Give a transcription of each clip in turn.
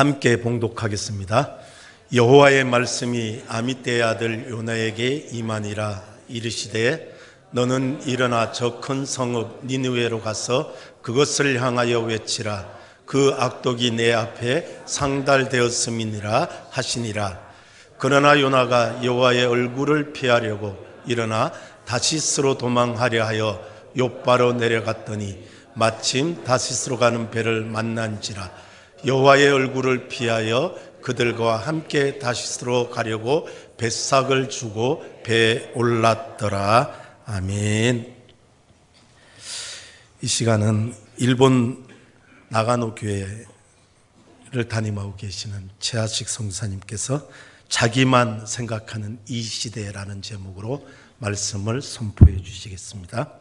함께 봉독하겠습니다. 여호와의 말씀이 아미떼의 아들 요나에게 임하니라. 이르시되 너는 일어나 저 큰 성읍 니느웨로 가서 그것을 향하여 외치라. 그 악독이 내 앞에 상달되었음이니라 하시니라. 그러나 요나가 여호와의 얼굴을 피하려고 일어나 다시스로 도망하려 하여 욥바로 내려갔더니 마침 다시스로 가는 배를 만난지라. 여호와의 얼굴을 피하여 그들과 함께 다시스로 가려고 뱃삭을 주고 배에 올랐더라. 아멘. 이 시간은 일본 나가노 교회를 담임하고 계시는 최하식 성사님께서 자기만 생각하는 이 시대라는 제목으로 말씀을 선포해 주시겠습니다.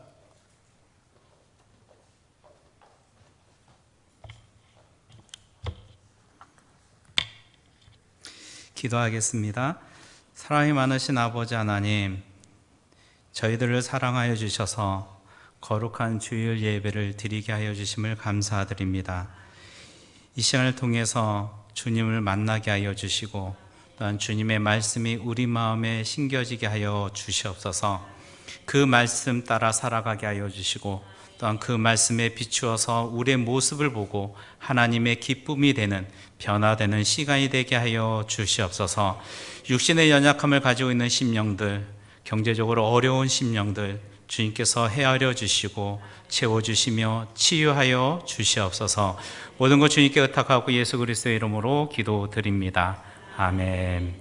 기도하겠습니다. 사랑이 많으신 아버지 하나님, 저희들을 사랑하여 주셔서 거룩한 주일 예배를 드리게 하여 주심을 감사드립니다. 이 시간을 통해서 주님을 만나게 하여 주시고 또한 주님의 말씀이 우리 마음에 심겨지게 하여 주시옵소서. 그 말씀 따라 살아가게 하여 주시고 또한 그 말씀에 비추어서 우리의 모습을 보고 하나님의 기쁨이 되는 변화되는 시간이 되게 하여 주시옵소서. 육신의 연약함을 가지고 있는 심령들, 경제적으로 어려운 심령들 주님께서 헤아려 주시고 채워주시며 치유하여 주시옵소서. 모든 것 주님께 의탁하고 예수 그리스도의 이름으로 기도드립니다. 아멘.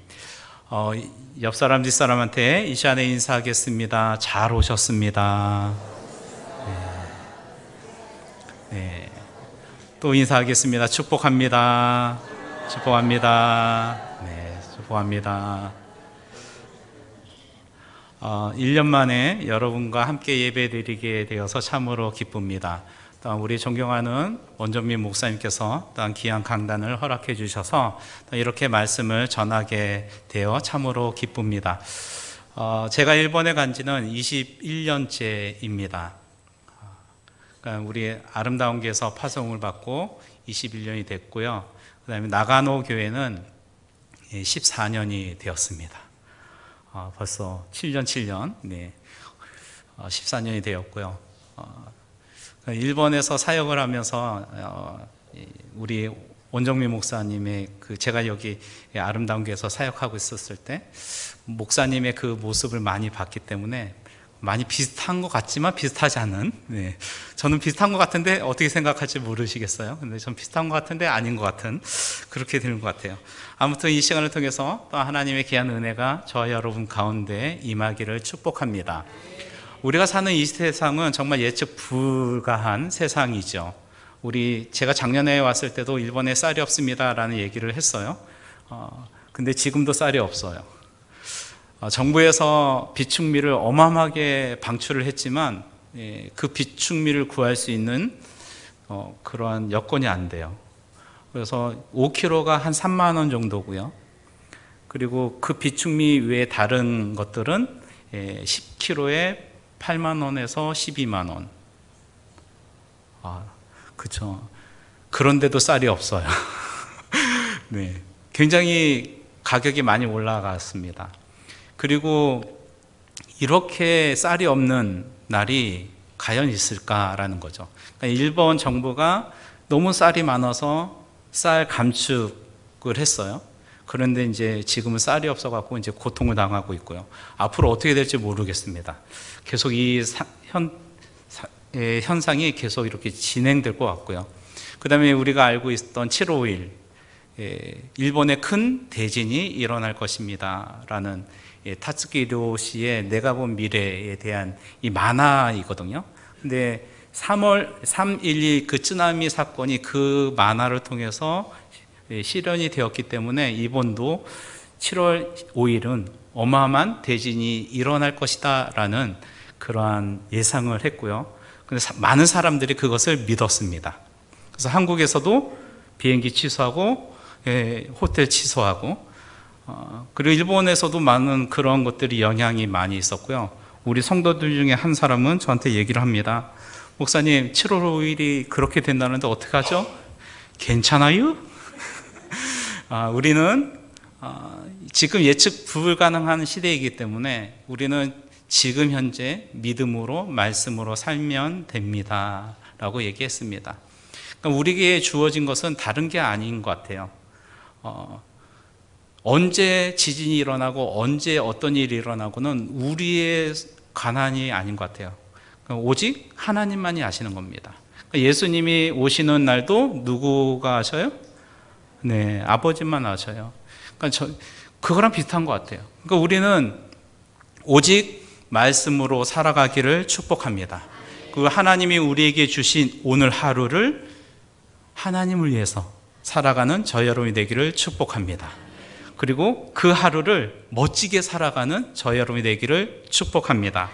옆 사람 뒷사람한테 이 시간에 인사하겠습니다. 잘 오셨습니다. 네. 또 인사하겠습니다. 축복합니다. 축복합니다. 네, 축복합니다. 1년 만에 여러분과 함께 예배드리게 되어서 참으로 기쁩니다. 또한 우리 존경하는 원정민 목사님께서 또한 귀한 강단을 허락해 주셔서 이렇게 말씀을 전하게 되어 참으로 기쁩니다. 제가 일본에 간 지는 21년째입니다. 그러니까 우리 아름다운 교회에서 파송을 받고 21년이 됐고요. 그 다음에 나가노 교회는 14년이 되었습니다. 벌써 7년, 네, 14년이 되었고요. 일본에서 사역을 하면서 우리 원정민 목사님의 제가 여기 아름다운 교회에서 사역하고 있었을 때 목사님의 그 모습을 많이 봤기 때문에 많이 비슷한 것 같지만 비슷하지 않은, 네. 저는 비슷한 것 같은데 어떻게 생각할지 모르시겠어요. 근데 전 비슷한 것 같은데 아닌 것 같은, 그렇게 되는 것 같아요. 아무튼 이 시간을 통해서 또 하나님의 귀한 은혜가 저와 여러분 가운데 임하기를 축복합니다. 우리가 사는 이 세상은 정말 예측 불가한 세상이죠. 제가 작년에 왔을 때도 일본에 쌀이 없습니다라는 얘기를 했어요. 근데 지금도 쌀이 없어요. 정부에서 비축미를 어마어마하게 방출을 했지만 그 비축미를 구할 수 있는 그러한 여건이 안 돼요. 그래서 5kg가 한 3만 원 정도고요. 그리고 그 비축미 외에 다른 것들은 10kg에 8만 원에서 12만 원. 그렇죠. 그런데도 쌀이 없어요. 네, 굉장히 가격이 많이 올라갔습니다. 그리고 이렇게 쌀이 없는 날이 과연 있을까라는 거죠. 그러니까 일본 정부가 너무 쌀이 많아서 쌀 감축을 했어요. 그런데 이제 지금은 쌀이 없어갖고 이제 고통을 당하고 있고요. 앞으로 어떻게 될지 모르겠습니다. 계속 이 현상이 계속 이렇게 진행될 것 같고요. 그 다음에 우리가 알고 있었던 7월 5일, 일본의 큰 대진이 일어날 것입니다. 라는 타츠키 히로시의 내가 본 미래에 대한 이 만화이거든요. 근데 3.11 그 쓰나미 사건이 그 만화를 통해서 실현이 되었기 때문에 이번도 7월 5일은 어마어마한 대진이 일어날 것이다 라는 그러한 예상을 했고요. 근데 많은 사람들이 그것을 믿었습니다. 그래서 한국에서도 비행기 취소하고 호텔 취소하고 그리고 일본에서도 많은 그런 것들이 영향이 많이 있었고요. 우리 성도들 중에 한 사람은 저한테 얘기를 합니다. 목사님, 7월 5일이 그렇게 된다는데 어떡하죠? 괜찮아요? 우리는 지금 예측 불가능한 시대이기 때문에 우리는 지금 현재 믿음으로 말씀으로 살면 됩니다 라고 얘기했습니다. 그러니까 우리에게 주어진 것은 다른 게 아닌 것 같아요. 언제 지진이 일어나고 언제 어떤 일이 일어나고는 우리의 관한이 아닌 것 같아요. 그러니까 오직 하나님만이 아시는 겁니다. 그러니까 예수님이 오시는 날도 누구가 아셔요? 네, 아버지만 아셔요. 그러니까 그거랑 비슷한 것 같아요. 그러니까 우리는 오직 말씀으로 살아가기를 축복합니다. 그 하나님이 우리에게 주신 오늘 하루를 하나님을 위해서 살아가는 저 여러분이 되기를 축복합니다. 그리고 그 하루를 멋지게 살아가는 저 여러분이 되기를 축복합니다.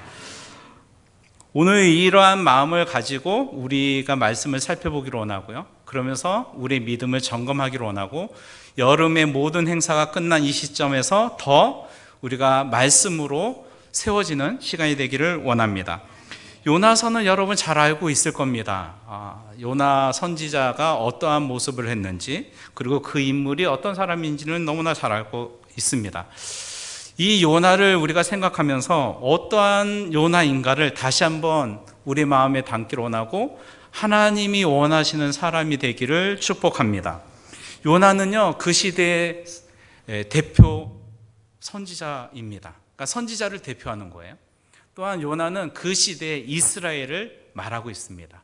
오늘 이러한 마음을 가지고 우리가 말씀을 살펴보기를 원하고요. 그러면서 우리의 믿음을 점검하기를 원하고 여름의 모든 행사가 끝난 이 시점에서 더 우리가 말씀으로 세워지는 시간이 되기를 원합니다. 요나서는 여러분 잘 알고 있을 겁니다. 요나 선지자가 어떠한 모습을 했는지, 그리고 그 인물이 어떤 사람인지는 너무나 잘 알고 있습니다. 이 요나를 우리가 생각하면서 어떠한 요나인가를 다시 한번 우리 마음에 담기를 원하고 하나님이 원하시는 사람이 되기를 축복합니다. 요나는요, 그 시대의 대표 선지자입니다. 그러니까 선지자를 대표하는 거예요. 또한 요나는 그 시대의 이스라엘을 말하고 있습니다.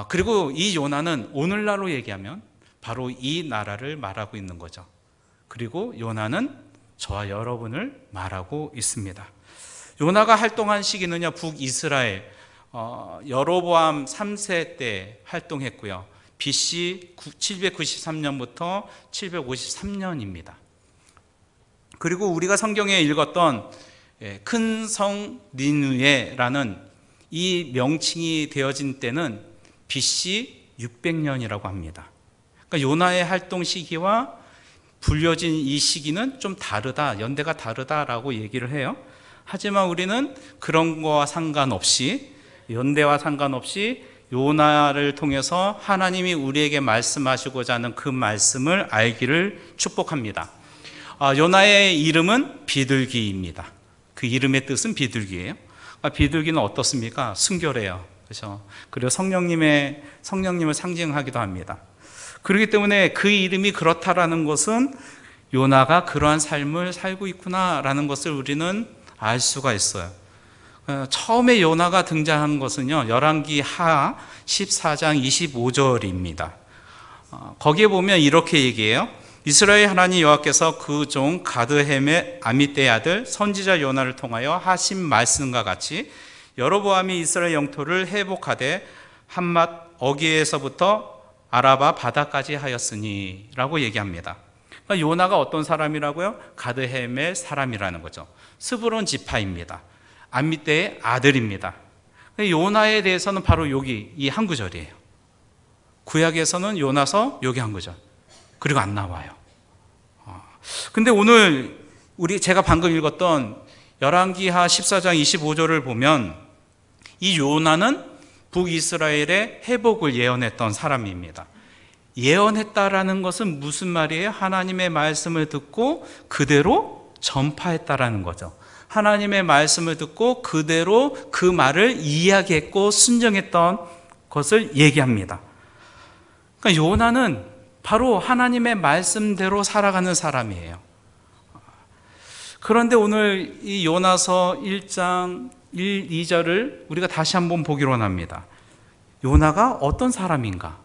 그리고 이 요나는 오늘날로 얘기하면 바로 이 나라를 말하고 있는 거죠. 그리고 요나는 저와 여러분을 말하고 있습니다. 요나가 활동한 시기는요, 북이스라엘 여로보암 3세 때 활동했고요. BC 793년부터 753년입니다. 그리고 우리가 성경에 읽었던 큰 성 니느웨라는 이 명칭이 되어진 때는 BC 600년이라고 합니다. 그러니까 요나의 활동 시기와 불려진 이 시기는 좀 다르다, 연대가 다르다라고 얘기를 해요. 하지만 우리는 그런 거와 상관없이, 연대와 상관없이 요나를 통해서 하나님이 우리에게 말씀하시고자 하는 그 말씀을 알기를 축복합니다. 요나의 이름은 비둘기입니다. 그 이름의 뜻은 비둘기예요. 비둘기는 어떻습니까? 순결해요. 그렇죠? 그리고 성령님을 상징하기도 합니다. 그렇기 때문에 그 이름이 그렇다라는 것은 요나가 그러한 삶을 살고 있구나라는 것을 우리는 알 수가 있어요. 처음에 요나가 등장한 것은요, 열왕기 하 14장 25절입니다. 거기에 보면 이렇게 얘기해요. 이스라엘 하나님 여호와께서 그 종 가드햄의 아미떼의 아들 선지자 요나를 통하여 하신 말씀과 같이 여로보암이 이스라엘 영토를 회복하되 한맛 어기에서부터 아라바 바다까지 하였으니 라고 얘기합니다. 그러니까 요나가 어떤 사람이라고요? 가드햄의 사람이라는 거죠. 스브론 지파입니다. 아미떼의 아들입니다. 요나에 대해서는 바로 여기 이 한 구절이에요. 구약에서는 요나서 여기 한 구절, 그리고 안 나와요. 근데 오늘 제가 방금 읽었던 열왕기하 14장 25절을 보면 이 요나는 북이스라엘의 회복을 예언했던 사람입니다. 예언했다라는 것은 무슨 말이에요? 하나님의 말씀을 듣고 그대로 전파했다라는 거죠. 하나님의 말씀을 듣고 그대로 그 말을 이야기했고 순종했던 것을 얘기합니다. 그러니까 요나는 바로 하나님의 말씀대로 살아가는 사람이에요. 그런데 오늘 이 요나서 1장 1, 2절을 우리가 다시 한번 보기로 합니다. 요나가 어떤 사람인가?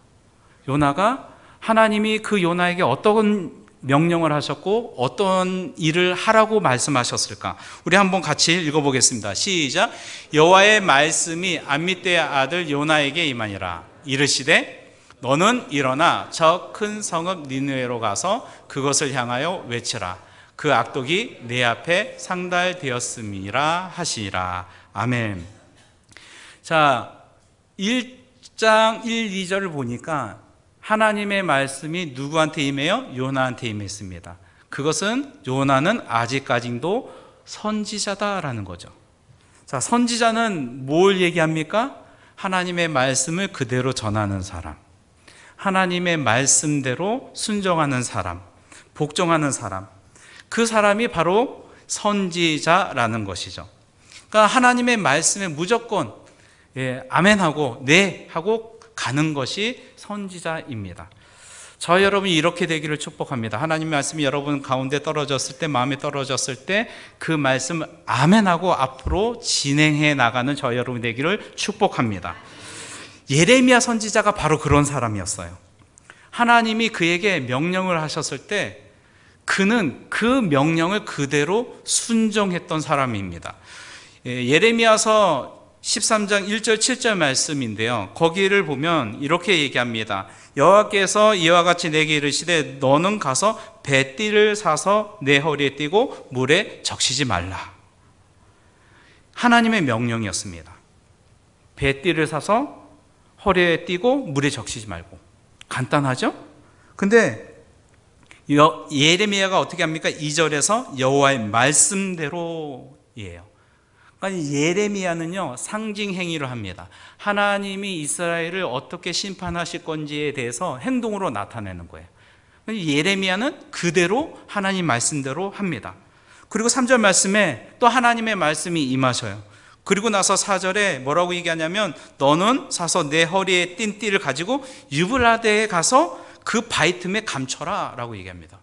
요나가 하나님이 그 요나에게 어떤 명령을 하셨고 어떤 일을 하라고 말씀하셨을까? 우리 한번 같이 읽어보겠습니다. 시작. 여호와의 말씀이 암미떼의 아들 요나에게 임하니라. 이르시되 너는 일어나 저 큰 성읍 니느웨로 가서 그것을 향하여 외치라. 그 악독이 내 앞에 상달되었음이라 하시니라. 아멘. 자, 1장 1, 2절을 보니까 하나님의 말씀이 누구한테 임해요? 요나한테 임했습니다. 그것은 요나는 아직까지도 선지자다라는 거죠. 자, 선지자는 뭘 얘기합니까? 하나님의 말씀을 그대로 전하는 사람. 하나님의 말씀대로 순종하는 사람, 복종하는 사람, 그 사람이 바로 선지자라는 것이죠. 그러니까 하나님의 말씀에 무조건 아멘하고 네 하고 가는 것이 선지자입니다. 저 여러분이 이렇게 되기를 축복합니다. 하나님의 말씀이 여러분 가운데 떨어졌을 때, 마음에 떨어졌을 때 그 말씀 아멘하고 앞으로 진행해 나가는 저 여러분 되기를 축복합니다. 예레미야 선지자가 바로 그런 사람이었어요. 하나님이 그에게 명령을 하셨을 때 그는 그 명령을 그대로 순종했던 사람입니다. 예레미야서 13장 1절 7절 말씀인데요, 거기를 보면 이렇게 얘기합니다. 여호와께서 이와 같이 내게 이르시되 너는 가서 배띠를 사서 내 허리에 띠고 물에 적시지 말라. 하나님의 명령이었습니다. 배띠를 사서 허리에 띠고 물에 적시지 말고. 간단하죠? 근데 예레미야가 어떻게 합니까? 2절에서 여호와의 말씀대로예요. 그러니까 예레미야는요, 상징 행위를 합니다. 하나님이 이스라엘을 어떻게 심판하실 건지에 대해서 행동으로 나타내는 거예요. 예레미야는 그대로 하나님 말씀대로 합니다. 그리고 3절 말씀에 또 하나님의 말씀이 임하셔요. 그리고 나서 4절에 뭐라고 얘기하냐면 너는 사서 내 허리에 띈 띠를 가지고 유브라데에 가서 그 바위 틈에 감춰라 라고 얘기합니다.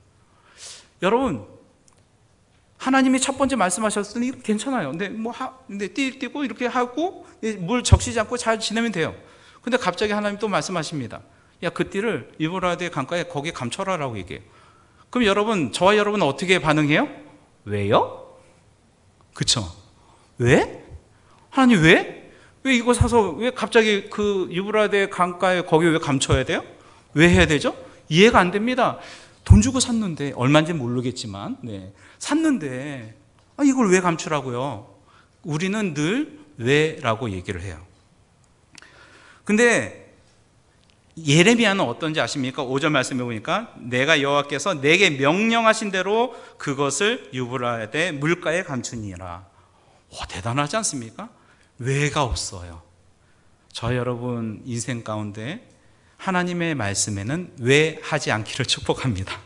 여러분, 하나님이 첫 번째 말씀하셨으니 괜찮아요. 근데 띠 띠고 이렇게 하고 물 적시지 않고 잘 지내면 돼요. 근데 갑자기 하나님 또 말씀하십니다. 야, 그 띠를 유브라데 강가에 거기에 감춰라라고 얘기해요. 그럼 여러분, 저와 여러분은 어떻게 반응해요? 왜요? 그쵸? 왜? 하나님 왜? 왜 이거 사서 왜 갑자기 그 유브라데 강가에 거기 왜 감춰야 돼요? 왜 해야 되죠? 이해가 안 됩니다. 돈 주고 샀는데, 얼마인지 모르겠지만, 샀는데 이걸 왜 감추라고요? 우리는 늘 왜라고 얘기를 해요. 근데 예레미야는 어떤지 아십니까? 5절 말씀해 보니까 내가 여호와께서 내게 명령하신 대로 그것을 유브라데 물가에 감추니라. 대단하지 않습니까? 왜가 없어요. 저 여러분 인생 가운데 하나님의 말씀에는 왜 하지 않기를 축복합니다.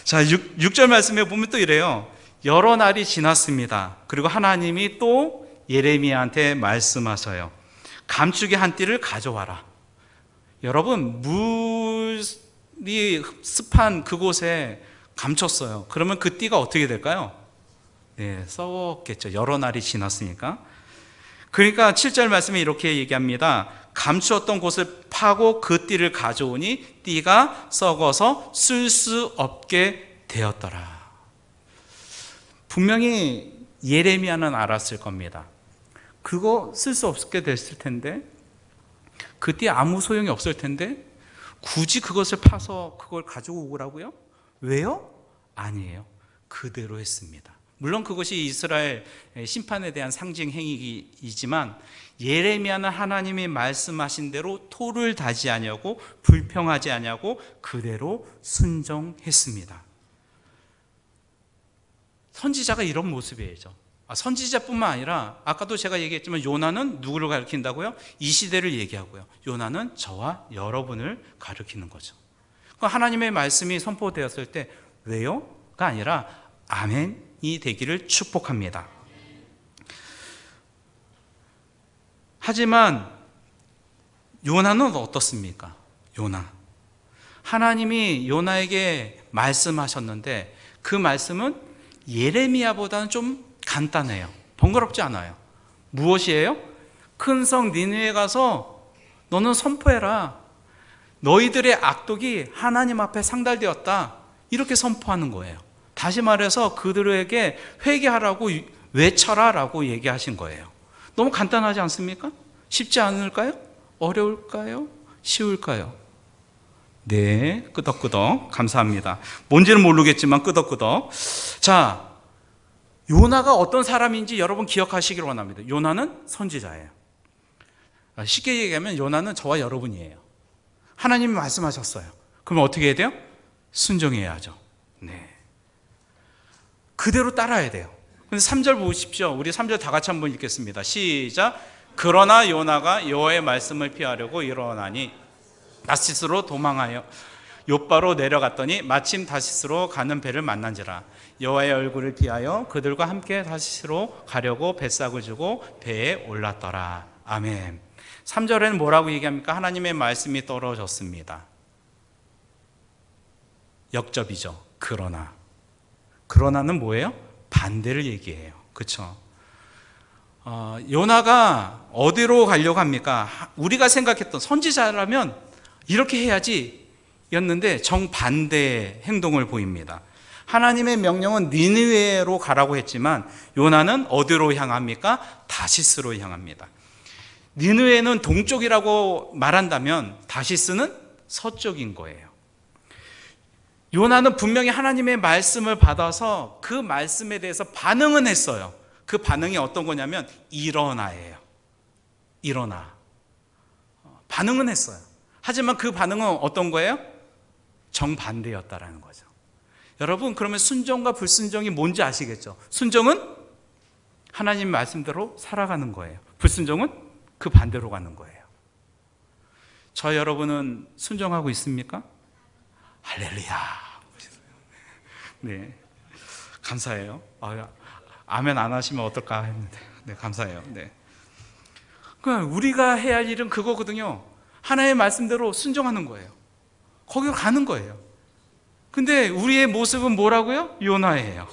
자, 6절 말씀에 보면 또 이래요. 여러 날이 지났습니다. 그리고 하나님이 또 예레미야한테 말씀하셔요. 감추기 한 띠를 가져와라. 여러분, 물이 습한 그곳에 감췄어요. 그러면 그 띠가 어떻게 될까요? 썩었겠죠. 여러 날이 지났으니까. 그러니까 7절 말씀에 이렇게 얘기합니다. 감추었던 곳을 파고 그 띠를 가져오니 띠가 썩어서 쓸 수 없게 되었더라. 분명히 예레미야는 알았을 겁니다. 그거 쓸 수 없게 됐을 텐데, 그 띠 아무 소용이 없을 텐데 굳이 그것을 파서 그걸 가지고 오라고요? 왜요? 아니에요. 그대로 했습니다. 물론 그것이 이스라엘 심판에 대한 상징 행위이지만 예레미야는 하나님이 말씀하신 대로 토를 다지 아니하고 불평하지 아니하고 그대로 순종했습니다. 선지자가 이런 모습이에요. 선지자뿐만 아니라 아까도 제가 얘기했지만 요나는 누구를 가리킨다고요? 이 시대를 얘기하고요. 요나는 저와 여러분을 가리키는 거죠. 하나님의 말씀이 선포되었을 때 왜요?가 아니라 아멘이 되기를 축복합니다. 하지만 요나는 어떻습니까? 요나. 하나님이 요나에게 말씀하셨는데 그 말씀은 예레미야보다는 좀 간단해요. 번거롭지 않아요. 무엇이에요? 큰 성 니느웨에 가서 너는 선포해라. 너희들의 악독이 하나님 앞에 상달되었다. 이렇게 선포하는 거예요. 다시 말해서 그들에게 회개하라고 외쳐라라고 얘기하신 거예요. 너무 간단하지 않습니까? 쉽지 않을까요? 어려울까요? 쉬울까요? 네, 끄덕끄덕 감사합니다. 뭔지는 모르겠지만 끄덕끄덕. 자, 요나가 어떤 사람인지 여러분 기억하시기를 원합니다. 요나는 선지자예요. 쉽게 얘기하면 요나는 저와 여러분이에요. 하나님이 말씀하셨어요. 그러면 어떻게 해야 돼요? 순종해야죠. 네. 그대로 따라야 돼요. 근데 3절 보십시오. 우리 3절 다 같이 한번 읽겠습니다. 시작. 그러나 요나가 여호와의 말씀을 피하려고 일어나니 다시스로 도망하여 욥바로 내려갔더니 마침 다시스로 가는 배를 만난지라. 여호와의 얼굴을 피하여 그들과 함께 다시스로 가려고 뱃삭을 주고 배에 올랐더라. 아멘. 3절에는 뭐라고 얘기합니까? 하나님의 말씀이 떨어졌습니다. 역접이죠. 그러나는 뭐예요? 반대를 얘기해요. 그렇죠? 요나가 어디로 가려고 합니까? 우리가 생각했던 선지자라면 이렇게 해야지 였는데 정반대의 행동을 보입니다. 하나님의 명령은 니느웨로 가라고 했지만 요나는 어디로 향합니까? 다시스로 향합니다. 니느웨는 동쪽이라고 말한다면 다시스는 서쪽인 거예요. 요나는 분명히 하나님의 말씀을 받아서 그 말씀에 대해서 반응은 했어요. 그 반응이 어떤 거냐면 일어나예요. 일어나. 반응은 했어요. 하지만 그 반응은 어떤 거예요? 정반대였다라는 거죠. 여러분, 그러면 순종과 불순종이 뭔지 아시겠죠? 순종은 하나님 말씀대로 살아가는 거예요. 불순종은 그 반대로 가는 거예요. 저 여러분은 순종하고 있습니까? 할렐루야. 네, 감사해요. 아멘 안 하시면 어떨까 했는데, 네, 감사해요. 네. 그러니까 우리가 해야 할 일은 그거거든요. 하나님의 말씀대로 순종하는 거예요. 거기로 가는 거예요. 근데 우리의 모습은 뭐라고요? 요나예요.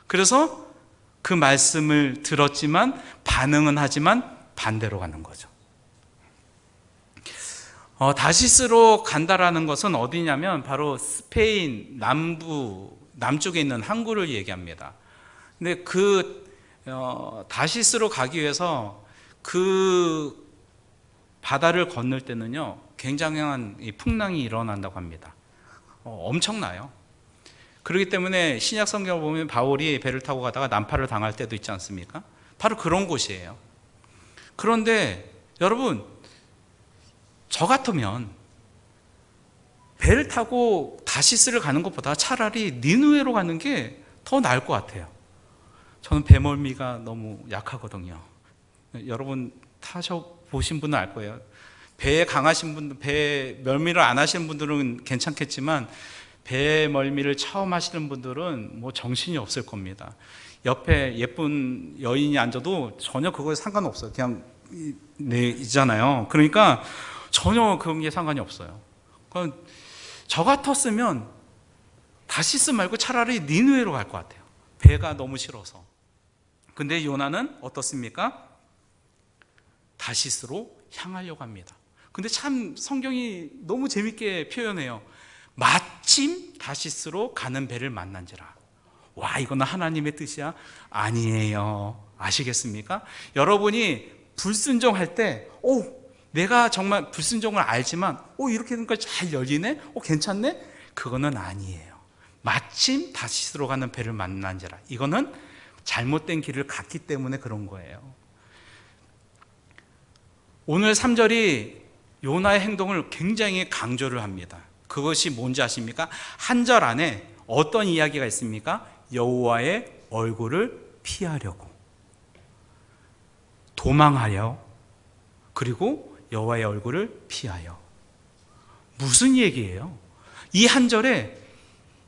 그래서 그 말씀을 들었지만 반응은 하지만 반대로 가는 거죠. 다시스로 간다라는 것은 어디냐면 바로 스페인 남쪽에 있는 항구를 얘기합니다. 근데 다시스로 가기 위해서 그 바다를 건널 때는요, 굉장한 풍랑이 일어난다고 합니다. 엄청나요. 그렇기 때문에 신약 성경을 보면 바울이 배를 타고 가다가 난파를 당할 때도 있지 않습니까? 바로 그런 곳이에요. 그런데 여러분, 저 같으면 배를 타고 다시스를 가는 것보다 차라리 니느웨로 가는 게 더 나을 것 같아요. 저는 배멀미가 너무 약하거든요. 여러분 타셔보신 분은 알 거예요. 배에 강하신 분들, 배 멀미를 안 하시는 분들은 괜찮겠지만 배 멀미를 처음 하시는 분들은 뭐 정신이 없을 겁니다. 옆에 예쁜 여인이 앉아도 전혀 그거에 상관없어요. 그냥 있잖아요. 그러니까 전혀 그런 게 상관이 없어요. 그러니까 저 같았으면 다시스 말고 차라리 니느웨로 갈 것 같아요. 배가 너무 싫어서. 근데 요나는 어떻습니까? 다시스로 향하려고 합니다. 근데 참 성경이 너무 재밌게 표현해요. 마침 다시스로 가는 배를 만난지라. 와, 이거는 하나님의 뜻이야? 아니에요. 아시겠습니까? 여러분이 불순종할 때, 내가 정말 불순종을 알지만, 이렇게 되니까 잘 열리네? 괜찮네? 그거는 아니에요. 마침 다시스로 가는 배를 만난지라. 이거는 잘못된 길을 갔기 때문에 그런 거예요. 오늘 3절이 요나의 행동을 굉장히 강조를 합니다. 그것이 뭔지 아십니까? 한 절 안에 어떤 이야기가 있습니까? 여호와의 얼굴을 피하려고, 도망하려, 그리고 여호와의 얼굴을 피하여. 무슨 얘기예요? 이 한 절에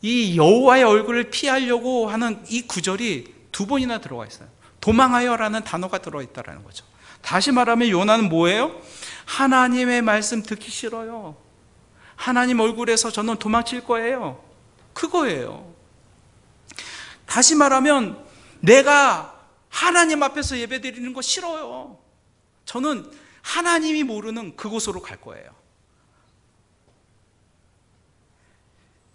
이 여호와의 얼굴을 피하려고 하는 이 구절이 2번이나 들어가 있어요. 도망하여라는 단어가 들어있다는 거죠. 다시 말하면 요나는 뭐예요? 하나님의 말씀 듣기 싫어요. 하나님 얼굴에서 저는 도망칠 거예요. 그거예요. 다시 말하면 내가 하나님 앞에서 예배드리는 거 싫어요. 저는 하나님이 모르는 그곳으로 갈 거예요.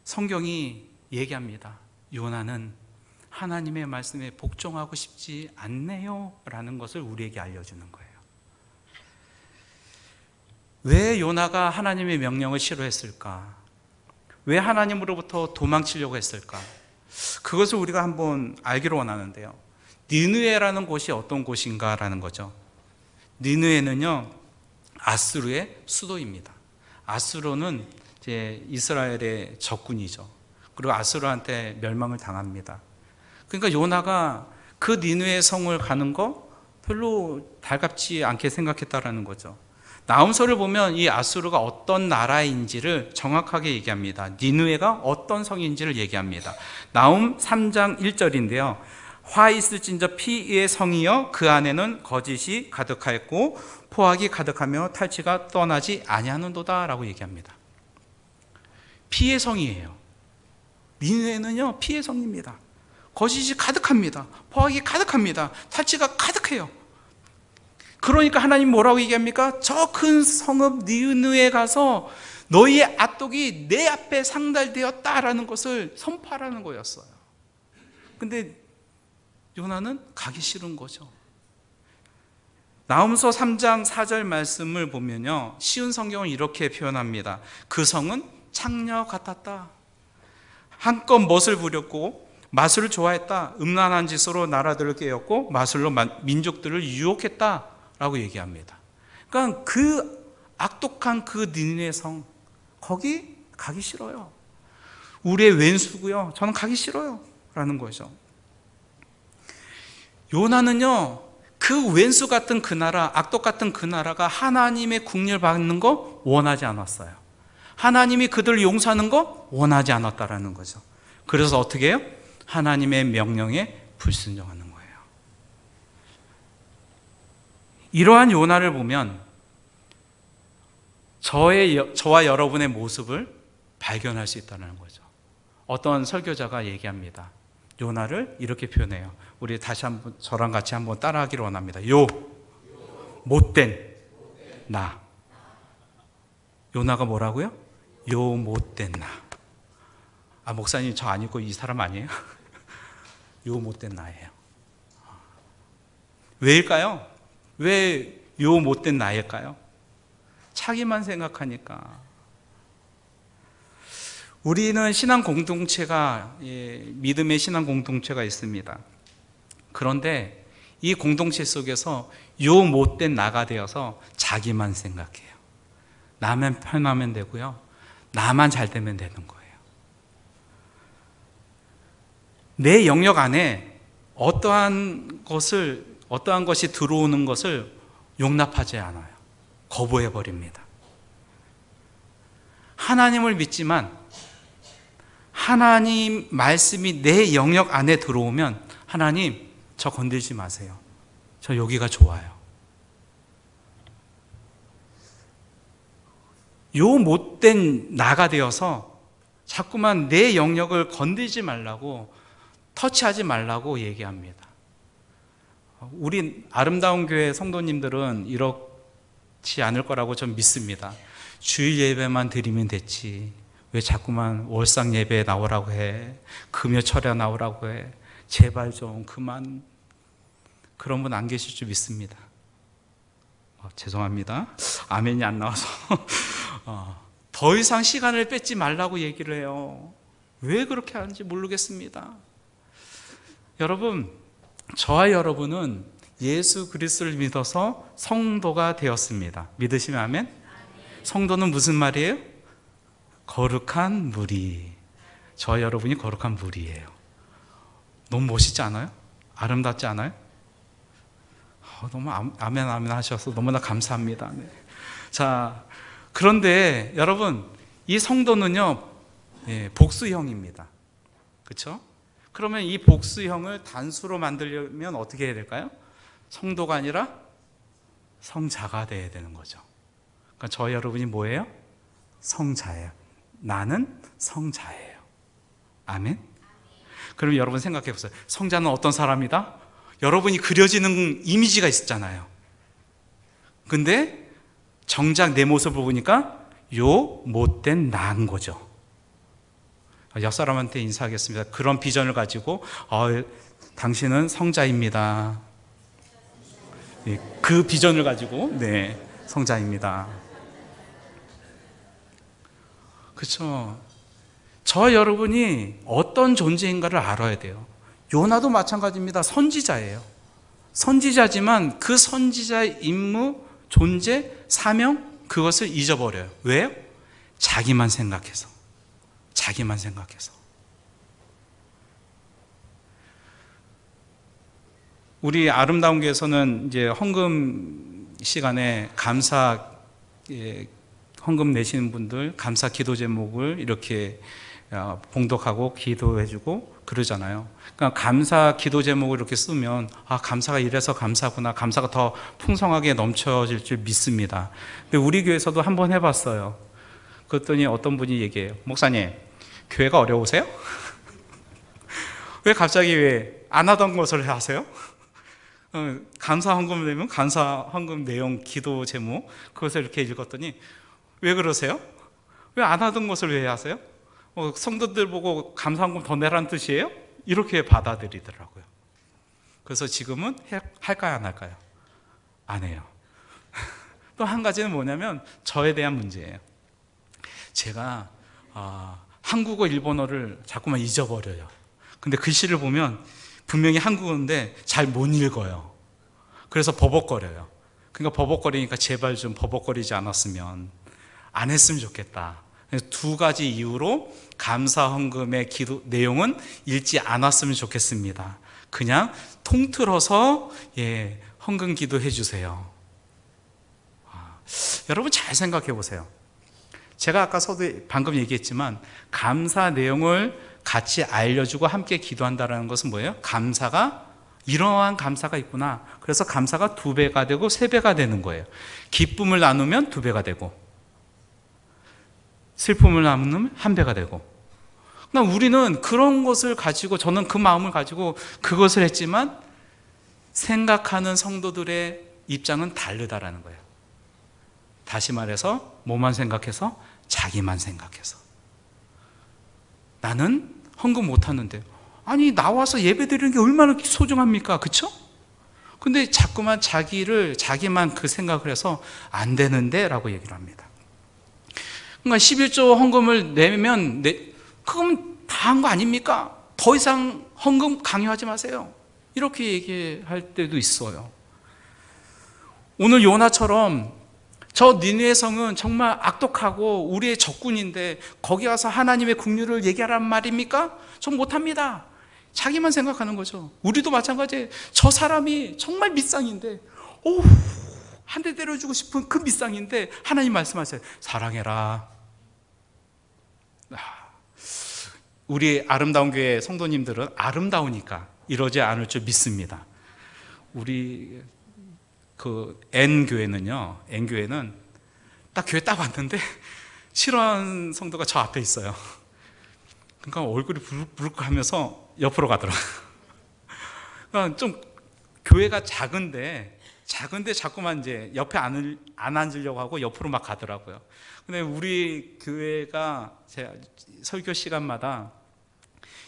성경이 얘기합니다. 요나는 하나님의 말씀에 복종하고 싶지 않네요 라는 것을 우리에게 알려주는 거예요. 왜 요나가 하나님의 명령을 싫어했을까? 왜 하나님으로부터 도망치려고 했을까? 그것을 우리가 한번 알기로 원하는데요. 니느웨라는 곳이 어떤 곳인가라는 거죠. 니느웨는요, 아수르의 수도입니다. 아수르는 이제 이스라엘의 적군이죠. 그리고 아수르한테 멸망을 당합니다. 그러니까 요나가 그 니느웨 성을 가는 거 별로 달갑지 않게 생각했다라는 거죠. 나훔서를 보면 이 아수르가 어떤 나라인지를 정확하게 얘기합니다. 니느웨가 어떤 성인지를 얘기합니다. 나훔 3장 1절인데요. 화 있을진저 피의 성이여 그 안에는 거짓이 가득하였고 포악이 가득하며 탈취가 떠나지 아니하는도다 라고 얘기합니다. 피의 성이에요. 니느웨는요 피의 성입니다. 거짓이 가득합니다. 포악이 가득합니다. 탈취가 가득해요. 그러니까 하나님 뭐라고 얘기합니까? 저 큰 성읍 니느웨에 가서 너희의 앗독이 내 앞에 상달되었다라는 것을 선포하라는 거였어요. 근데 요나는 가기 싫은 거죠. 나훔서 3장 4절 말씀을 보면요, 쉬운 성경은 이렇게 표현합니다. 그 성은 창녀 같았다. 한껏 멋을 부렸고 마술을 좋아했다. 음란한 짓으로 나라들을 깨웠고 마술로 민족들을 유혹했다라고 얘기합니다. 그러니까 그 악독한 그 니느웨 성, 거기 가기 싫어요. 우리의 왼수고요, 저는 가기 싫어요 라는 거죠. 요나는요 그 왼수 같은 그 나라, 악독 같은 그 나라가 하나님의 국리를 받는 거 원하지 않았어요. 하나님이 그들을 용서하는 거 원하지 않았다라는 거죠. 그래서 어떻게 해요? 하나님의 명령에 불순종하는 거예요. 이러한 요나를 보면 저와 여러분의 모습을 발견할 수 있다는 거죠. 어떤 설교자가 얘기합니다. 요나를 이렇게 표현해요. 우리 다시 한번 저랑 같이 한번 따라하기를 원합니다. 요 못된 나. 요나가 뭐라고요? 요 못된 나. 아, 목사님 저 아니고 이 사람 아니에요? 요 못된 나예요. 왜일까요? 왜 요 못된 나일까요? 자기만 생각하니까. 우리는 신앙 공동체가, 믿음의 신앙 공동체가 있습니다. 그런데 이 공동체 속에서 요 못된 나가 되어서 자기만 생각해요. 나만 편하면 되고요, 나만 잘 되면 되는 거예요. 내 영역 안에 어떠한 것이 들어오는 것을 용납하지 않아요. 거부해 버립니다. 하나님을 믿지만 하나님 말씀이 내 영역 안에 들어오면 하나님 저 건들지 마세요. 저 여기가 좋아요. 요 못된 나가 되어서 자꾸만 내 영역을 건들지 말라고, 터치하지 말라고 얘기합니다. 우리 아름다운 교회 성도님들은 이렇지 않을 거라고 전 믿습니다. 주일 예배만 드리면 됐지, 왜 자꾸만 월상 예배에 나오라고 해, 금요철에 나오라고 해, 제발 좀 그만. 그런 분 안 계실 줄 믿습니다. 죄송합니다. 아멘이 안 나와서 더 이상 시간을 뺏지 말라고 얘기를 해요. 왜 그렇게 하는지 모르겠습니다. 여러분, 저와 여러분은 예수 그리스도를 믿어서 성도가 되었습니다. 믿으시면 아멘? 성도는 무슨 말이에요? 거룩한 무리. 저와 여러분이 거룩한 무리예요. 너무 멋있지 않아요? 아름답지 않아요? 너무 아멘 아멘 하셔서 너무나 감사합니다. 네. 자, 그런데 여러분, 이 성도는요, 복수형입니다. 그렇죠? 그러면 이 복수형을 단수로 만들려면 어떻게 해야 될까요? 성도가 아니라 성자가 돼야 되는 거죠. 그러니까 저희 여러분이 뭐예요? 성자예요. 나는 성자예요. 아멘? 그럼 여러분 생각해 보세요. 성자는 어떤 사람이다? 여러분이 그려지는 이미지가 있었잖아요. 근데 정작 내 모습을 보니까 요 못된 나인 거죠. 옆 사람한테 인사하겠습니다. 그런 비전을 가지고 당신은 성자입니다. 그 비전을 가지고 성자입니다. 그렇죠? 저와 여러분이 어떤 존재인가를 알아야 돼요. 요나도 마찬가지입니다. 선지자예요. 선지자지만 그 선지자의 임무, 존재, 사명, 그것을 잊어버려요. 왜요? 자기만 생각해서. 자기만 생각해서. 우리 아름다운 교회에서는 이제 헌금 시간에 감사 헌금 내시는 분들 감사 기도 제목을 이렇게 봉독하고 기도해주고 그러잖아요. 그러니까 감사 기도 제목을 이렇게 쓰면 감사가 이래서 감사구나, 감사가 더 풍성하게 넘쳐질 줄 믿습니다. 근데 우리 교회에서도 한번 해봤어요. 그랬더니 어떤 분이 얘기해요. 목사님, 교회가 어려우세요? 왜 갑자기 왜 안 하던 것을 하세요? 감사 헌금을 내면 감사 헌금 내용 기도 제목 그것을 이렇게 읽었더니 왜 그러세요? 왜 안 하던 것을 왜 하세요? 성도들 보고 감사 헌금 더 내라는 뜻이에요? 이렇게 받아들이더라고요. 그래서 지금은 할까요, 안 할까요? 안 해요. 또 한 가지는 뭐냐면 저에 대한 문제예요. 제가 한국어, 일본어를 자꾸만 잊어버려요. 근데 글씨를 보면 분명히 한국어인데 잘 못 읽어요. 그래서 버벅거려요. 그러니까 버벅거리니까 제발 좀 버벅거리지 않았으면, 안 했으면 좋겠다. 두 가지 이유로 감사 헌금의 기도 내용은 읽지 않았으면 좋겠습니다. 그냥 통틀어서 헌금 기도해 주세요. 여러분 잘 생각해 보세요. 제가 아까 방금 얘기했지만 감사 내용을 같이 알려주고 함께 기도한다는 것은 뭐예요? 감사가, 이러한 감사가 있구나. 그래서 감사가 2배가 되고 3배가 되는 거예요. 기쁨을 나누면 2배가 되고 슬픔을 나누면 1배가 되고. 그러니까 우리는 그런 것을 가지고, 저는 그 마음을 가지고 그것을 했지만 생각하는 성도들의 입장은 다르다라는 거예요. 다시 말해서 뭐만 생각해서? 자기만 생각해서. 나는 헌금 못하는데, 아니 나와서 예배 드리는 게 얼마나 소중합니까? 그렇죠? 근데 자꾸만 자기만 그 생각을 해서 안 되는데 라고 얘기를 합니다. 그러니까 11조 헌금을 내면 그건 다 한 거 아닙니까? 더 이상 헌금 강요하지 마세요. 이렇게 얘기할 때도 있어요. 오늘 요나처럼 저 니느웨 성은 정말 악독하고 우리의 적군인데 거기 가서 하나님의 긍휼을 얘기하란 말입니까? 전 못합니다. 자기만 생각하는 거죠. 우리도 마찬가지예요. 저 사람이 정말 밑상인데 한 대 때려주고 싶은 그 밑상인데 하나님 말씀하세요. 사랑해라. 우리 아름다운 교회 성도님들은 아름다우니까 이러지 않을 줄 믿습니다. 우리 N교회는 딱 교회 딱 왔는데 싫어하는 성도가 저 앞에 있어요. 그러니까 얼굴이 부르륵 하면서 옆으로 가더라고요. 그러니까 좀 교회가 작은데 자꾸만 이제 옆에 안 앉으려고 하고 옆으로 막 가더라고요. 근데 우리 교회가 제가 설교 시간마다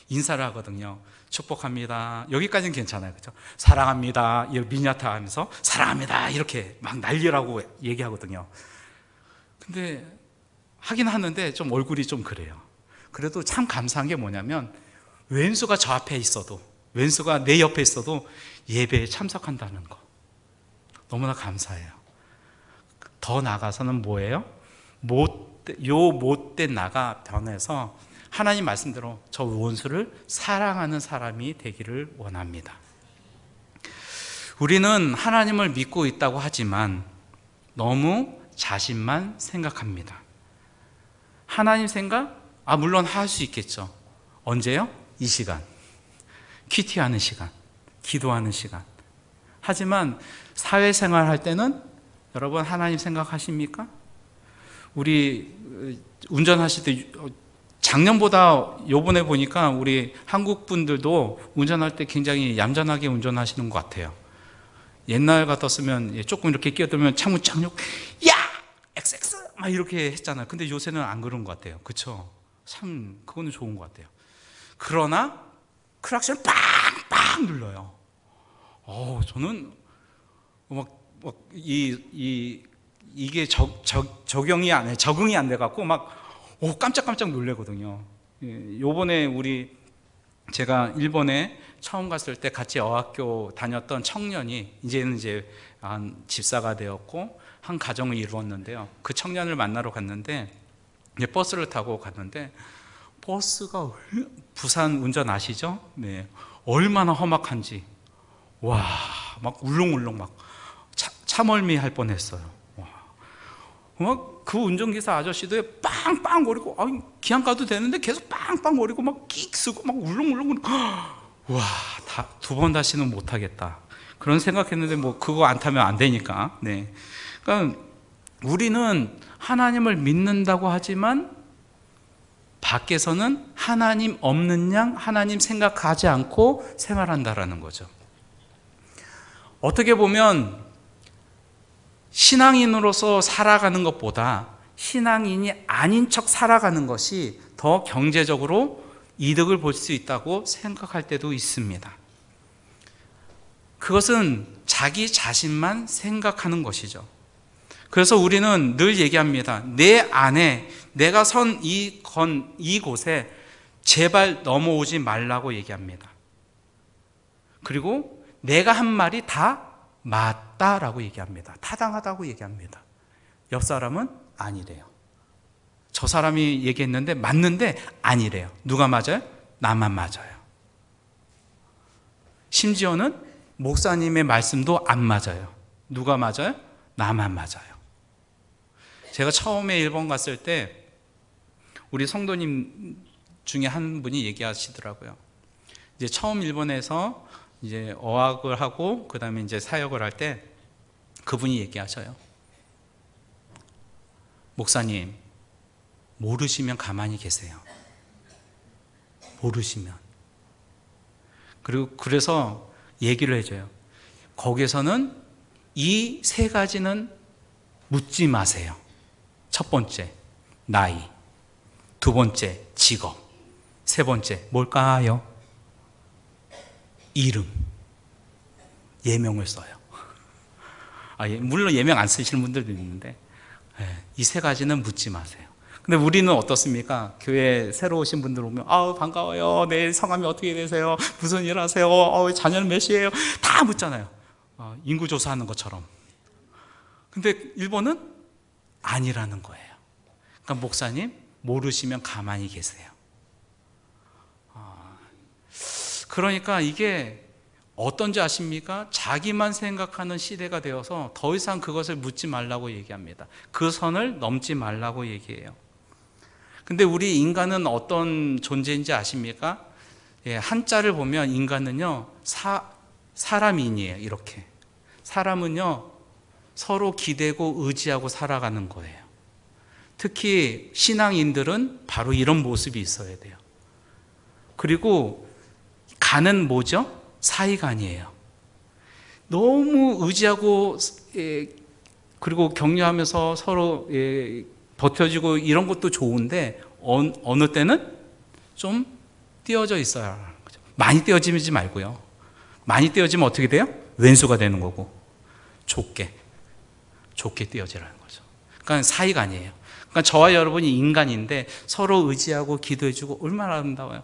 인사를 하거든요. 축복합니다. 여기까지는 괜찮아요. 그렇죠? 사랑합니다. 미니아타 하면서 사랑합니다. 이렇게 막 난리라고 얘기하거든요. 근데 하긴 하는데 좀 얼굴이 좀 그래요. 그래도 참 감사한 게 뭐냐면 왼수가 저 앞에 있어도, 왼수가 내 옆에 있어도 예배에 참석한다는 거 너무나 감사해요. 더 나아가서는 뭐예요? 못된 나가 변해서 하나님 말씀대로 저 원수를 사랑하는 사람이 되기를 원합니다. 우리는 하나님을 믿고 있다고 하지만 너무 자신만 생각합니다. 하나님 생각? 물론 할 수 있겠죠. 언제요? 이 시간. 큐티하는 시간, 기도하는 시간. 하지만 사회생활 할 때는 여러분 하나님 생각하십니까? 우리 운전하실 때 작년보다 요번에 보니까 우리 한국 분들도 운전할 때 굉장히 얌전하게 운전하시는 것 같아요. 옛날 같았으면 조금 이렇게 끼어들면 창문 쫙 열고 야! XX! 막 이렇게 했잖아요. 근데 요새는 안 그런 것 같아요. 그렇죠? 참 그거는 좋은 것 같아요. 그러나 클락션 빵빵 눌러요. 저는 이게 적응이 안 돼갖고 깜짝깜짝 놀래거든요. 요번에 제가 일본에 처음 갔을 때 같이 어학교 다녔던 청년이 이제는 한 집사가 되었고 한 가정을 이루었는데요. 그 청년을 만나러 갔는데 버스를 타고 갔는데 버스가 부산 운전 아시죠? 네, 얼마나 험악한지 막 울렁울렁 막 차멀미 할 뻔했어요. 그 운전기사 아저씨도 빵빵 거리고, 기안 가도 되는데 계속 빵빵 거리고 막 끽 쓰고 막 울렁울렁. 와, 두 번 다시는 못하겠다. 그런 생각했는데 뭐 그거 안 타면 안 되니까. 네. 그러니까 우리는 하나님을 믿는다고 하지만 밖에서는 하나님 없는 양, 하나님 생각하지 않고 생활한다라는 거죠. 어떻게 보면 신앙인으로서 살아가는 것보다 신앙인이 아닌 척 살아가는 것이 더 경제적으로 이득을 볼 수 있다고 생각할 때도 있습니다. 그것은 자기 자신만 생각하는 것이죠. 그래서 우리는 늘 얘기합니다. 내 안에 내가 선 이곳에 제발 넘어오지 말라고 얘기합니다. 그리고 내가 한 말이 다 맞다라고 얘기합니다. 타당하다고 얘기합니다. 옆 사람은 아니래요. 저 사람이 얘기했는데 맞는데 아니래요. 누가 맞아요? 나만 맞아요. 심지어는 목사님의 말씀도 안 맞아요. 누가 맞아요? 나만 맞아요. 제가 처음에 일본 갔을 때 우리 성도님 중에 한 분이 얘기하시더라고요. 이제 처음 일본에서 이제 어학을 하고 그다음에 이제 사역을 할 때 그분이 얘기하셔요. 목사님, 모르시면 가만히 계세요. 모르시면. 그래서 얘기를 해줘요. 거기서는 이 세 가지는 묻지 마세요. 첫 번째, 나이. 두 번째, 직업. 세 번째, 뭘까요? 이름. 예명을 써요. 물론 예명 안 쓰시는 분들도 있는데 이 세 가지는 묻지 마세요. 근데 우리는 어떻습니까? 교회 새로 오신 분들 오면 반가워요. 내 성함이 어떻게 되세요? 무슨 일 하세요? 자녀는 몇이에요? 다 묻잖아요. 인구조사하는 것처럼. 근데 일본은 아니라는 거예요. 그러니까 목사님, 모르시면 가만히 계세요. 그러니까 이게 어떤지 아십니까? 자기만 생각하는 시대가 되어서 더 이상 그것을 묻지 말라고 얘기합니다. 그 선을 넘지 말라고 얘기해요. 근데 우리 인간은 어떤 존재인지 아십니까? 한자를 보면 인간은요, 사람인이에요. 이렇게. 사람은요, 서로 기대고 의지하고 살아가는 거예요. 특히 신앙인들은 바로 이런 모습이 있어야 돼요. 그리고 간은 뭐죠? 사이간이에요. 너무 의지하고 그리고 격려하면서 서로 버텨주고 이런 것도 좋은데 어느 때는 좀 띄어져 있어야 하는 거죠. 많이 띄어지지 말고요. 많이 띄어지면 어떻게 돼요? 왼수가 되는 거고 좋게 띄어지라는 거죠. 그러니까 사이간이에요. 그러니까 저와 여러분이 인간인데 서로 의지하고 기도해주고 얼마나 아름다워요.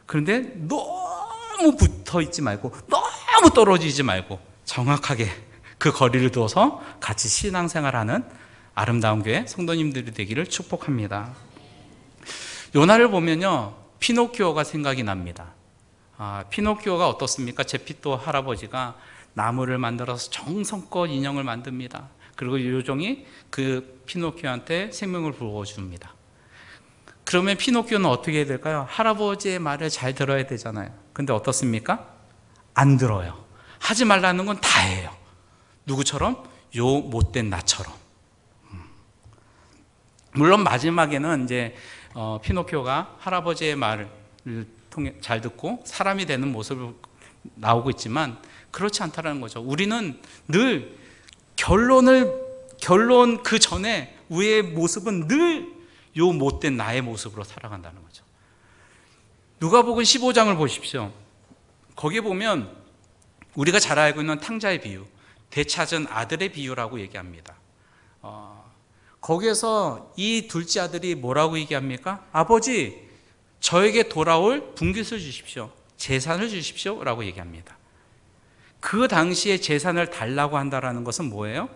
그런데 너무 붙어 있지 말고 너무 떨어지지 말고 정확하게 그 거리를 두어서 같이 신앙생활하는 아름다운 교회 성도님들이 되기를 축복합니다. 요나를 보면요, 피노키오가 생각이 납니다. 피노키오가 어떻습니까? 제피토 할아버지가 나무를 만들어서 정성껏 인형을 만듭니다. 그리고 요정이 그 피노키오한테 생명을 부어줍니다. 그러면 피노키오는 어떻게 해야 될까요? 할아버지의 말을 잘 들어야 되잖아요. 근데 어떻습니까? 안 들어요. 하지 말라는 건 다 해요. 누구처럼? 요 못된 나처럼. 물론 마지막에는 이제 피노키오가 할아버지의 말을 통해 잘 듣고 사람이 되는 모습을 나오고 있지만 그렇지 않다는 거죠. 우리는 늘 결론 그 전에 우리의 모습은 늘 요 못된 나의 모습으로 살아간다는 거죠. 누가복음 15장을 보십시오. 거기에 보면 우리가 잘 알고 있는 탕자의 비유, 되찾은 아들의 비유라고 얘기합니다. 거기에서 이 둘째 아들이 뭐라고 얘기합니까? 아버지, 저에게 돌아올 분깃을 주십시오. 재산을 주십시오. 라고 얘기합니다. 그 당시에 재산을 달라고 한다는 것은 뭐예요?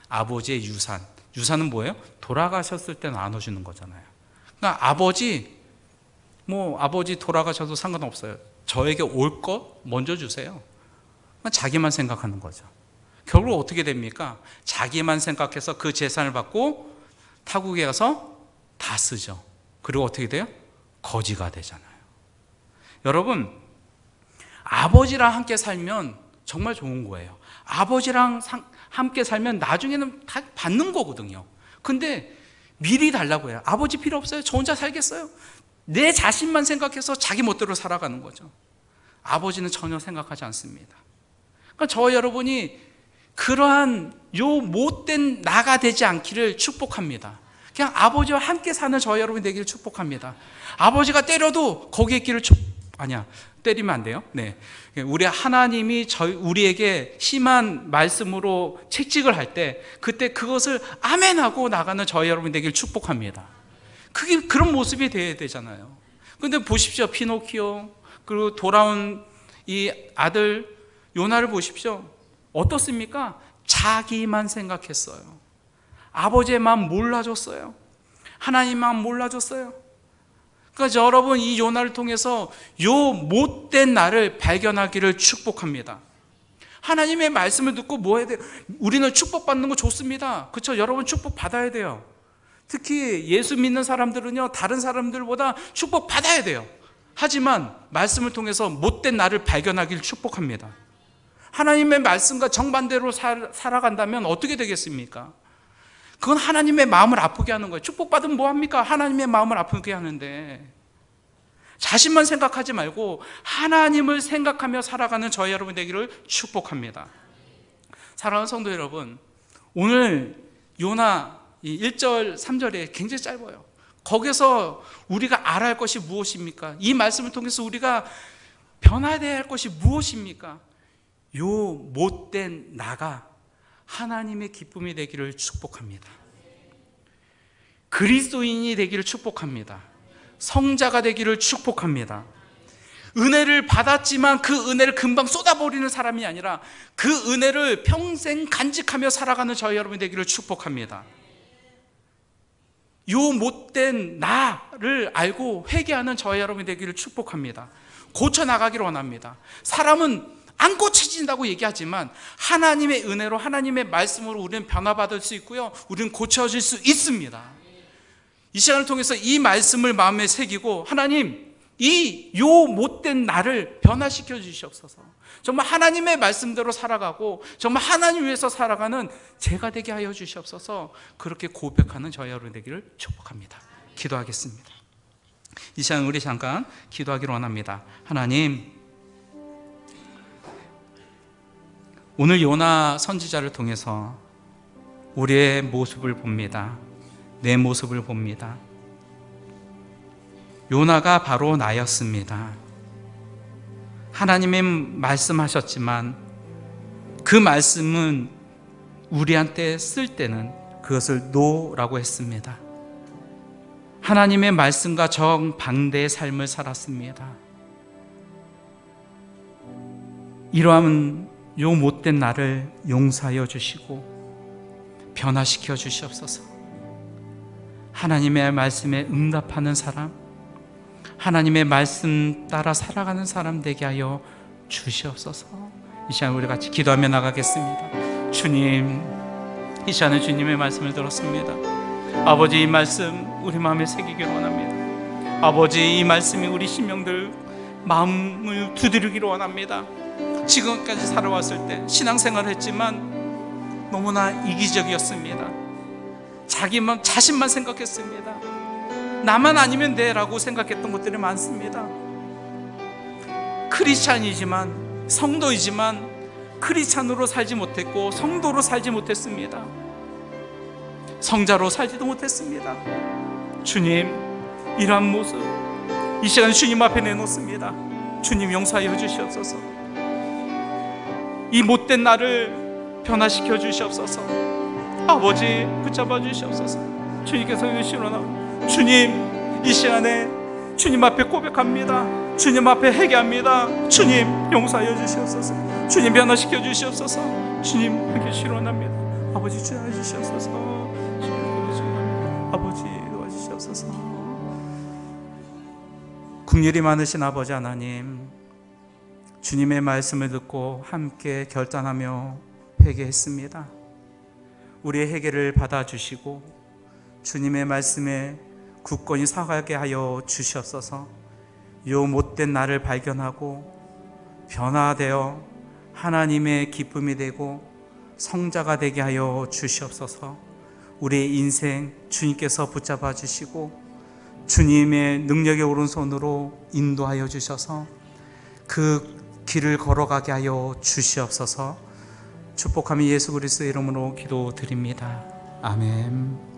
아버지의 유산. 유산은 뭐예요? 돌아가셨을 때 나눠주는 거잖아요. 그러니까 아버지 돌아가셔도 상관없어요. 저에게 올 것 먼저 주세요. 자기만 생각하는 거죠. 결국 어떻게 됩니까? 자기만 생각해서 그 재산을 받고 타국에 가서 다 쓰죠. 그리고 어떻게 돼요? 거지가 되잖아요. 여러분, 아버지랑 함께 살면 정말 좋은 거예요. 아버지랑 함께 살면 나중에는 다 받는 거거든요. 근데 미리 달라고 해요. 아버지 필요 없어요. 저 혼자 살겠어요. 내 자신만 생각해서 자기 멋대로 살아가는 거죠. 아버지는 전혀 생각하지 않습니다. 그러니까 저 여러분이 그러한 요 못된 나가 되지 않기를 축복합니다. 그냥 아버지와 함께 사는 저 여러분이 되기를 축복합니다. 아버지가 때려도 거기에 끼를 때리면 안 돼요. 네, 우리 하나님이 우리에게 심한 말씀으로 채찍을 할 때 그때 그것을 아멘하고 나가는 저희 여러분 되기를 축복합니다. 그게 그런 모습이 돼야 되잖아요. 근데 보십시오. 피노키오 그리고 돌아온 이 아들 요나를 보십시오. 어떻습니까? 자기만 생각했어요. 아버지의 마음 몰라줬어요. 하나님 마음 몰라줬어요. 그러니까 여러분, 이 요나를 통해서 요 못된 나를 발견하기를 축복합니다. 하나님의 말씀을 듣고 뭐 해야 돼요? 우리는 축복받는 거 좋습니다. 그렇죠? 여러분 축복 받아야 돼요. 특히 예수 믿는 사람들은요, 다른 사람들보다 축복 받아야 돼요. 하지만 말씀을 통해서 못된 나를 발견하기를 축복합니다. 하나님의 말씀과 정반대로 살아간다면 어떻게 되겠습니까? 그건 하나님의 마음을 아프게 하는 거예요. 축복받으면 뭐합니까? 하나님의 마음을 아프게 하는데, 자신만 생각하지 말고 하나님을 생각하며 살아가는 저희 여러분 되기를 축복합니다. 사랑하는 성도 여러분, 오늘 요나 1절 3절에 굉장히 짧아요. 거기서 우리가 알아야 할 것이 무엇입니까? 이 말씀을 통해서 우리가 변화되어야 할 것이 무엇입니까? 요 못된 나가 하나님의 기쁨이 되기를 축복합니다. 그리스도인이 되기를 축복합니다. 성자가 되기를 축복합니다. 은혜를 받았지만 그 은혜를 금방 쏟아버리는 사람이 아니라 그 은혜를 평생 간직하며 살아가는 저희 여러분이 되기를 축복합니다. 요 못된 나를 알고 회개하는 저희 여러분이 되기를 축복합니다. 고쳐나가기를 원합니다. 사람은 안 고쳐진다고 얘기하지만 하나님의 은혜로, 하나님의 말씀으로 우리는 변화받을 수 있고요, 우리는 고쳐질 수 있습니다. 이 시간을 통해서 이 말씀을 마음에 새기고, 하나님, 요 못된 나를 변화시켜 주시옵소서. 정말 하나님의 말씀대로 살아가고 정말 하나님 위해서 살아가는 제가 되게 하여 주시옵소서. 그렇게 고백하는 저희 여러분 되기를 축복합니다. 기도하겠습니다. 이 시간 우리 잠깐 기도하기를 원합니다. 하나님, 오늘 요나 선지자를 통해서 우리의 모습을 봅니다. 내 모습을 봅니다. 요나가 바로 나였습니다. 하나님의 말씀하셨지만 그 말씀은 우리한테 쓸 때는 그것을 노라고 했습니다. 하나님의 말씀과 정반대의 삶을 살았습니다. 이러한 요 못된 나를 용서하여 주시고 변화시켜 주시옵소서. 하나님의 말씀에 응답하는 사람, 하나님의 말씀 따라 살아가는 사람 되게 하여 주시옵소서. 이 시간 우리 같이 기도하며 나가겠습니다. 주님, 이 시간에 주님의 말씀을 들었습니다. 아버지, 이 말씀 우리 마음에 새기기를 원합니다. 아버지, 이 말씀이 우리 심령들 마음을 두드리기를 원합니다. 지금까지 살아왔을 때 신앙생활을 했지만 너무나 이기적이었습니다. 자신만 생각했습니다. 나만 아니면 돼라고 생각했던 것들이 많습니다. 크리스찬이지만, 성도이지만 크리스찬으로 살지 못했고 성도로 살지 못했습니다. 성자로 살지도 못했습니다. 주님, 이러한 모습 이 시간 주님 앞에 내놓습니다. 주님, 용서하여 주시옵소서. 이 못된 나를 변화시켜 주시옵소서. 아버지, 붙잡아 주시옵소서. 주님께서 이르시노라. 주님, 이 시간에 주님 앞에 고백합니다. 주님 앞에 회개합니다. 주님, 용서하여 주시옵소서. 주님, 변화시켜 주시옵소서. 주님, 회개시로 원합니다. 아버지, 도와주시옵소서. 주님, 아버지, 도와주시옵소서. 긍휼이 많으신 아버지 하나님, 주님의 말씀을 듣고 함께 결단하며 회개했습니다. 우리의 회개를 받아주시고 주님의 말씀에 굳건히 서가게 하여 주시옵소서. 요 못된 나를 발견하고 변화되어 하나님의 기쁨이 되고 성자가 되게 하여 주시옵소서. 우리의 인생 주님께서 붙잡아 주시고 주님의 능력의 오른손으로 인도하여 주셔서 그 길을 걸어가게 하여 주시옵소서. 축복하며 예수 그리스도의 이름으로 기도드립니다. 아멘.